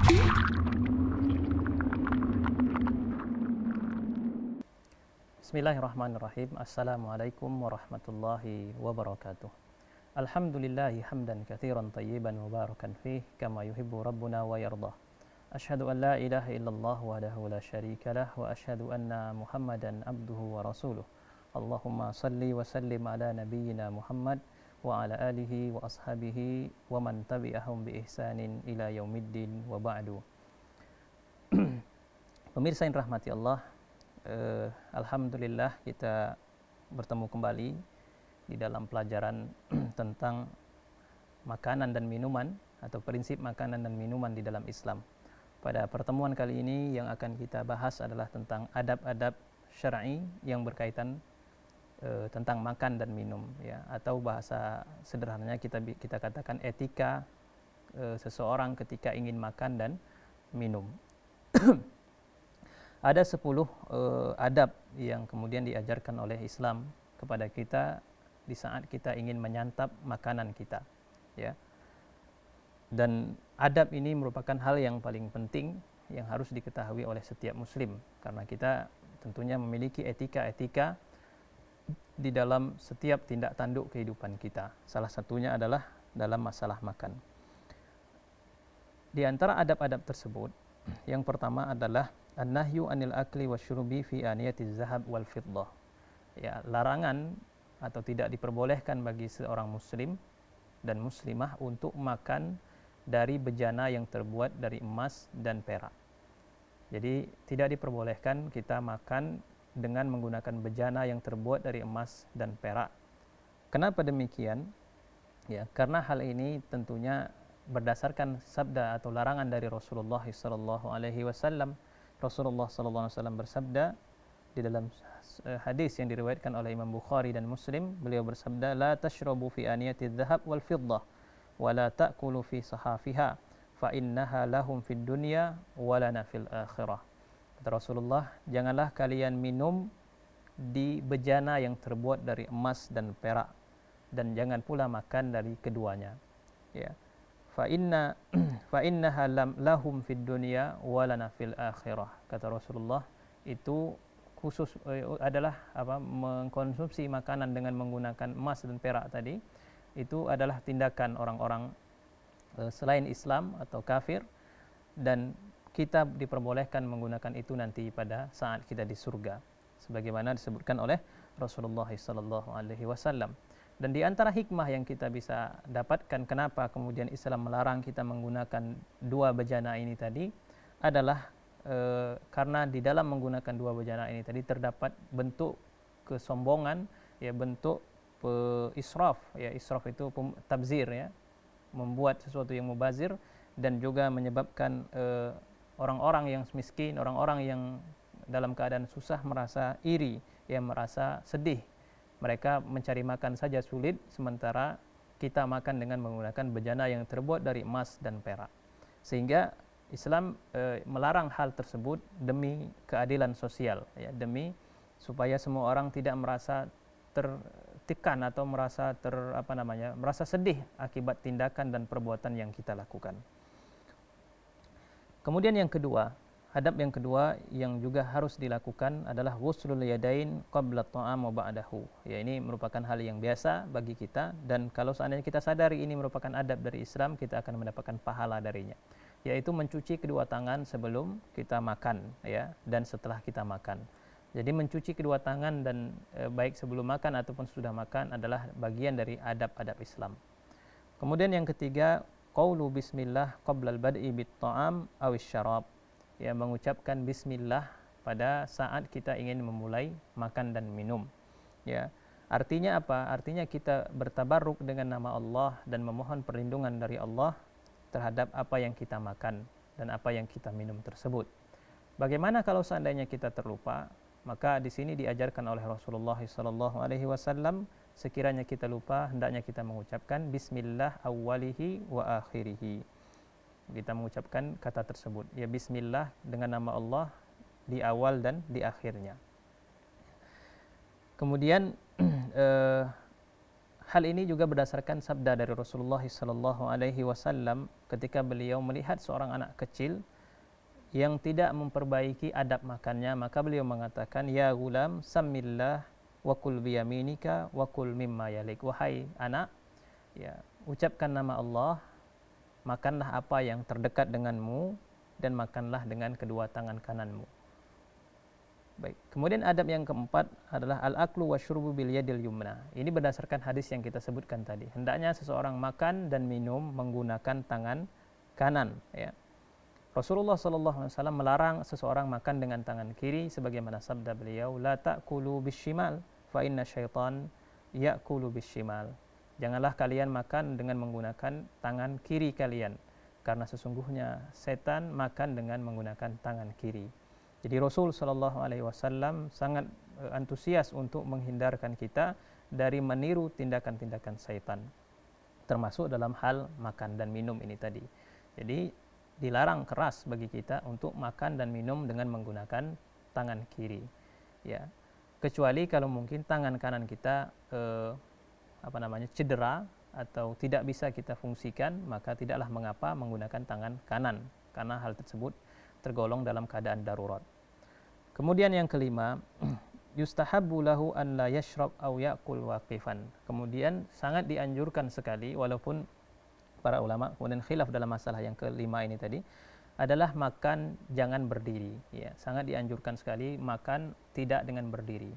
Bismillahirrahmanirrahim. Assalamualaikum warahmatullahi wabarakatuh. Alhamdulillahi hamdan katsiran tayyiban mubarakan fih kama yuhibbu rabbuna wa yardah. Asyhadu an la ilaha illallah wahdahu la syarika lah wa asyhadu anna Muhammadan abduhu wa rasuluh. Allahumma salli wa sallim ala nabiyyina Muhammad wa ala alihi wa ashabihi wa man tabi'ahum bi ihsanin ila yaumiddin wa ba'du. Pemirsa yang rahmati Allah, alhamdulillah kita bertemu kembali di dalam pelajaran tentang makanan dan minuman atau prinsip makanan dan minuman di dalam Islam. Pada pertemuan kali ini yang akan kita bahas adalah tentang adab-adab syar'i yang berkaitan tentang makan dan minum, ya, atau bahasa sederhananya kita katakan etika seseorang ketika ingin makan dan minum. Ada 10 adab yang kemudian diajarkan oleh Islam kepada kita di saat kita ingin menyantap makanan kita, ya. Dan adab ini merupakan hal yang paling penting yang harus diketahui oleh setiap muslim, karena kita tentunya memiliki etika-etika di dalam setiap tindak tanduk kehidupan kita. Salah satunya adalah dalam masalah makan. Di antara adab-adab tersebut, yang pertama adalah an-nahyu anil akli wasyurubi fi aniyatiz zahab wal fiddah. Ya, larangan atau tidak diperbolehkan bagi seorang muslim dan muslimah untuk makan dari bejana yang terbuat dari emas dan perak. Jadi tidak diperbolehkan kita makan dengan menggunakan bejana yang terbuat dari emas dan perak. Kenapa demikian? Ya, karena hal ini tentunya berdasarkan sabda atau larangan dari Rasulullah sallallahu alaihi wasallam. Rasulullah sallallahu alaihi wasallam bersabda di dalam hadis yang diriwayatkan oleh Imam Bukhari dan Muslim, beliau bersabda, la tashrabu fi aniyatiz zahab wal fiddah wa la ta'kulu fi sahafiha fa innaha lahum fid dunya wa lana fil akhirah. Kata Rasulullah, janganlah kalian minum di bejana yang terbuat dari emas dan perak, dan jangan pula makan dari keduanya, ya. Fa innaha lahum fid dunya wa lana fil akhirah. Kata Rasulullah, itu khusus adalah mengkonsumsi makanan dengan menggunakan emas dan perak tadi, itu adalah tindakan orang-orang selain Islam atau kafir, dan kita diperbolehkan menggunakan itu nanti pada saat kita di surga, sebagaimana disebutkan oleh Rasulullah sallallahu alaihi wasallam. Dan di antara hikmah yang kita bisa dapatkan kenapa kemudian Islam melarang kita menggunakan dua bejana ini tadi adalah karena di dalam menggunakan dua bejana ini tadi terdapat bentuk kesombongan, ya, bentuk israf, ya, israf itu tabzir, ya, membuat sesuatu yang mubazir, dan juga menyebabkan orang-orang yang miskin, orang-orang yang dalam keadaan susah merasa iri, ya, merasa sedih. Mereka mencari makan saja sulit, sementara kita makan dengan menggunakan bejana yang terbuat dari emas dan perak. Sehingga Islam melarang hal tersebut demi keadilan sosial, ya, demi supaya semua orang tidak merasa tertekan atau merasa merasa sedih akibat tindakan dan perbuatan yang kita lakukan. Kemudian yang kedua, adab yang kedua yang juga harus dilakukan adalah ghuslul yadain qabla ta'am wa ba'dahu. Ya, ini merupakan hal yang biasa bagi kita, dan kalau seandainya kita sadari ini merupakan adab dari Islam, kita akan mendapatkan pahala darinya, yaitu mencuci kedua tangan sebelum kita makan, ya, dan setelah kita makan. Jadi mencuci kedua tangan dan baik sebelum makan ataupun sudah makan adalah bagian dari adab-adab Islam. Kemudian yang ketiga, qaulu bismillah qabla al-bad'i bit-ta'am aw asy-syarab. Ya, mengucapkan bismillah pada saat kita ingin memulai makan dan minum. Ya, artinya apa? Artinya kita bertabarruk dengan nama Allah dan memohon perlindungan dari Allah terhadap apa yang kita makan dan apa yang kita minum tersebut. Bagaimana kalau seandainya kita terlupa? Maka di sini diajarkan oleh Rasulullah sallallahu alaihi wasallam, sekiranya kita lupa hendaknya kita mengucapkan bismillah awwalihi wa akhirihi. Kita mengucapkan kata tersebut, ya, bismillah dengan nama Allah di awal dan di akhirnya. Kemudian hal ini juga berdasarkan sabda dari Rasulullah SAW ketika beliau melihat seorang anak kecil yang tidak memperbaiki adab makannya, maka beliau mengatakan, ya gulam samillah wa kul biyaminika wa kul mimma yalik. Wahai anak, ya, ucapkan nama Allah, makanlah apa yang terdekat denganmu, dan makanlah dengan kedua tangan kananmu. Baik. Kemudian adab yang keempat adalah al-aklu wasyurbu bil yadil yumna. Ini berdasarkan hadis yang kita sebutkan tadi. Hendaknya seseorang makan dan minum menggunakan tangan kanan, ya. Rasulullah SAW melarang seseorang makan dengan tangan kiri sebagaimana sabda beliau, la ta'kulu bishimal fa inna syaitan ya'kulu bishimal. Janganlah kalian makan dengan menggunakan tangan kiri kalian, karena sesungguhnya setan makan dengan menggunakan tangan kiri. Jadi Rasul SAW sangat antusias untuk menghindarkan kita dari meniru tindakan-tindakan setan, termasuk dalam hal makan dan minum ini tadi. Jadi dilarang keras bagi kita untuk makan dan minum dengan menggunakan tangan kiri, ya. Kecuali kalau mungkin tangan kanan kita cedera atau tidak bisa kita fungsikan, maka tidaklah mengapa menggunakan tangan kanan, karena hal tersebut tergolong dalam keadaan darurat. Kemudian yang kelima, yustahabbu lahu an la yashrab aw ya'kul waqifan. Kemudian sangat dianjurkan sekali, walaupun para ulama kemudian khilaf dalam masalah yang kelima ini tadi, adalah makan jangan berdiri, ya. Sangat dianjurkan sekali makan tidak dengan berdiri,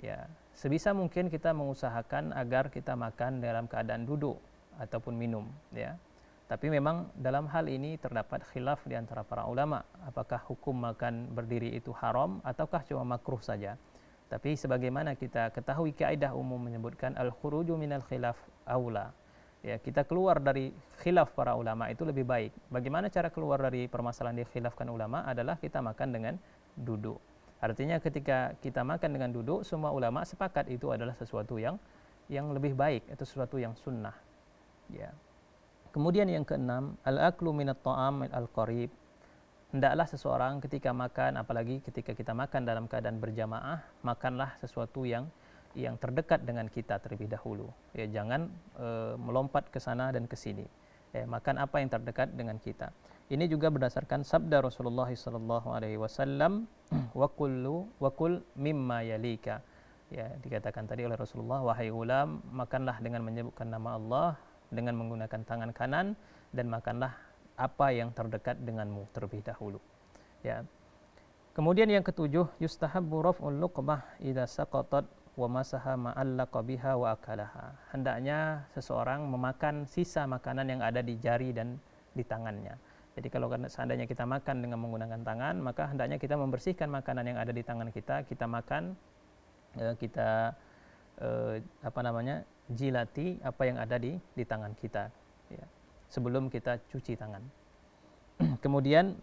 ya. Sebisa mungkin kita mengusahakan agar kita makan dalam keadaan duduk ataupun minum, ya. Tapi memang dalam hal ini terdapat khilaf di antara para ulama, apakah hukum makan berdiri itu haram ataukah cuma makruh saja. Tapi sebagaimana kita ketahui, kaidah umum menyebutkan al-khuruju minal khilaf aula. Ya, kita keluar dari khilaf para ulama itu lebih baik. Bagaimana cara keluar dari permasalahan dikhilafkan ulama adalah kita makan dengan duduk. Artinya ketika kita makan dengan duduk, semua ulama sepakat itu adalah sesuatu yang lebih baik, atau sesuatu yang sunnah, ya. Kemudian yang keenam, al-aklu minat ta'am al-qarib. Hendaklah seseorang ketika makan, apalagi ketika kita makan dalam keadaan berjamaah, makanlah sesuatu yang terdekat dengan kita terlebih dahulu, ya. Jangan melompat ke sana dan ke sini, ya. Makan apa yang terdekat dengan kita. Ini juga berdasarkan sabda Rasulullah SAW, wa kul mimma yalika, ya. Dikatakan tadi oleh Rasulullah, wahai ulam, makanlah dengan menyebutkan nama Allah, dengan menggunakan tangan kanan, dan makanlah apa yang terdekat denganmu terlebih dahulu, ya. Kemudian yang ketujuh, yustahabbu raf'ul luqmah idza saqatat wa masaha ma'allaqa biha wa akalaha. Hendaknya seseorang memakan sisa makanan yang ada di jari dan di tangannya. Jadi kalau seandainya kita makan dengan menggunakan tangan, maka hendaknya kita membersihkan makanan yang ada di tangan kita. Kita makan, kita jilati apa yang ada di tangan kita, ya, sebelum kita cuci tangan. Kemudian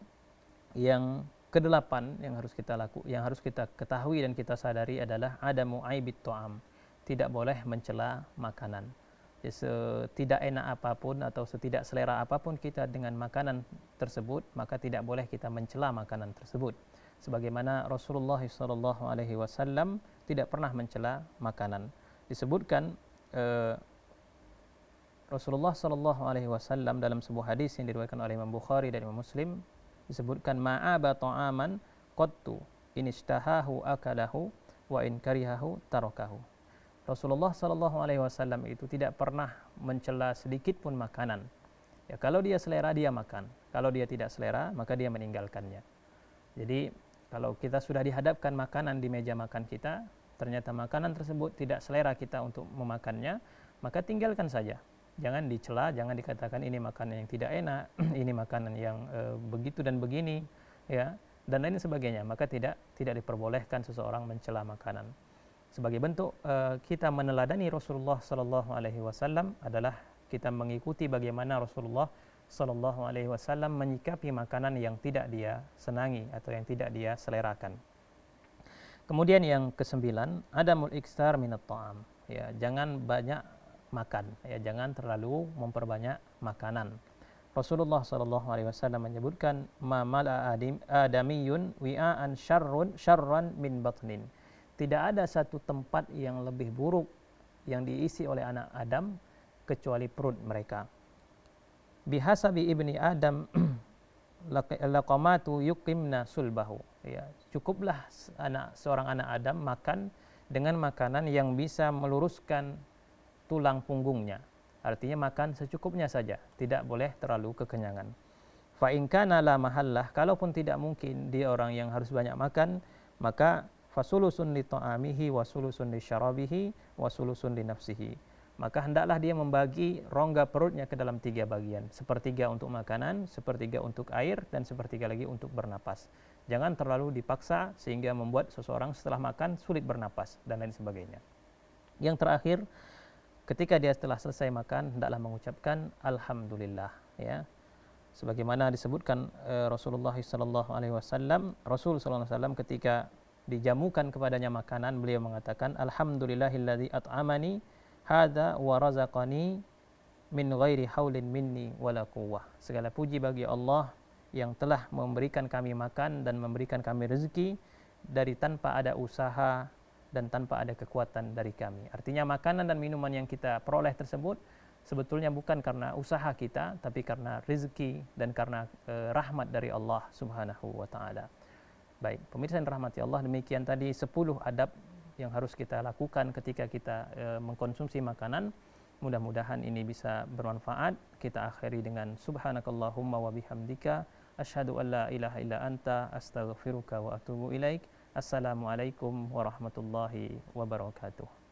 yang kedelapan yang harus kita ketahui dan kita sadari adalah adamu aibit ta'am. Tidak boleh mencela makanan. Setidak enak apapun atau setidak selera apapun kita dengan makanan tersebut, maka tidak boleh kita mencela makanan tersebut. Sebagaimana Rasulullah SAW tidak pernah mencela makanan. Disebutkan Rasulullah SAW dalam sebuah hadis yang diriwayatkan oleh Imam Bukhari dan Imam Muslim, disebutkan ma'aba ta'aman qattu in ishtahahu akalahu wa in karihahu tarakahu. Rasulullah SAW itu tidak pernah mencela sedikit pun makanan, ya. Kalau dia selera dia makan, kalau dia tidak selera maka dia meninggalkannya. Jadi kalau kita sudah dihadapkan makanan di meja makan kita, ternyata makanan tersebut tidak selera kita untuk memakannya, maka tinggalkan saja. Jangan dicela, jangan dikatakan ini makanan yang tidak enak, ini makanan yang begitu dan begini, ya, dan lain sebagainya. Maka tidak diperbolehkan seseorang mencela makanan. Sebagai bentuk kita meneladani Rasulullah SAW adalah kita mengikuti bagaimana Rasulullah SAW menyikapi makanan yang tidak dia senangi atau yang tidak dia selerakan. Kemudian yang kesembilan, adamul iksar minat ta'am, ya. Jangan banyak makan, ya, jangan terlalu memperbanyak makanan. Rasulullah SAW menyebutkan ma mala adamiyun wi'an syarran min batnin. Tidak ada satu tempat yang lebih buruk yang diisi oleh anak Adam kecuali perut mereka. Bihasabi ibni Adam laqamatu yuqimna sulbahu. Ya, cukuplah seorang anak Adam makan dengan makanan yang bisa meluruskan tulang punggungnya. Artinya makan secukupnya saja, tidak boleh terlalu kekenyangan. Fa in kana la mahallah, kalaupun tidak mungkin dia orang yang harus banyak makan, maka fasulusun li ta'amihi wa sulusun li syarabihi wa sulusun li nafsihi. Maka hendaklah dia membagi rongga perutnya ke dalam 3 bagian. Sepertiga untuk makanan, sepertiga untuk air, dan sepertiga lagi untuk bernapas. Jangan terlalu dipaksa sehingga membuat seseorang setelah makan sulit bernapas dan lain sebagainya. Yang terakhir, ketika dia setelah selesai makan, hendaklah mengucapkan alhamdulillah, ya. Sebagaimana disebutkan Rasulullah SAW, Rasul SAW ketika dijamukan kepadanya makanan, beliau mengatakan alhamdulillahilladzi at'amani hadza wa razaqani min ghairi haulin minni wala quwwah. Segala puji bagi Allah yang telah memberikan kami makan dan memberikan kami rezeki dari tanpa ada usaha dan tanpa ada kekuatan dari kami. Artinya makanan dan minuman yang kita peroleh tersebut sebetulnya bukan karena usaha kita, tapi karena rezeki dan karena rahmat dari Allah Subhanahu wa taala. Baik, pemirsa yang dirahmati Allah, demikian tadi 10 adab yang harus kita lakukan ketika kita mengkonsumsi makanan. Mudah-mudahan ini bisa bermanfaat. Kita akhiri dengan subhanakallahumma wa bihamdika asyhadu an la ilaha illa anta astaghfiruka wa atubu ilaik. Assalamualaikum warahmatullahi wabarakatuh.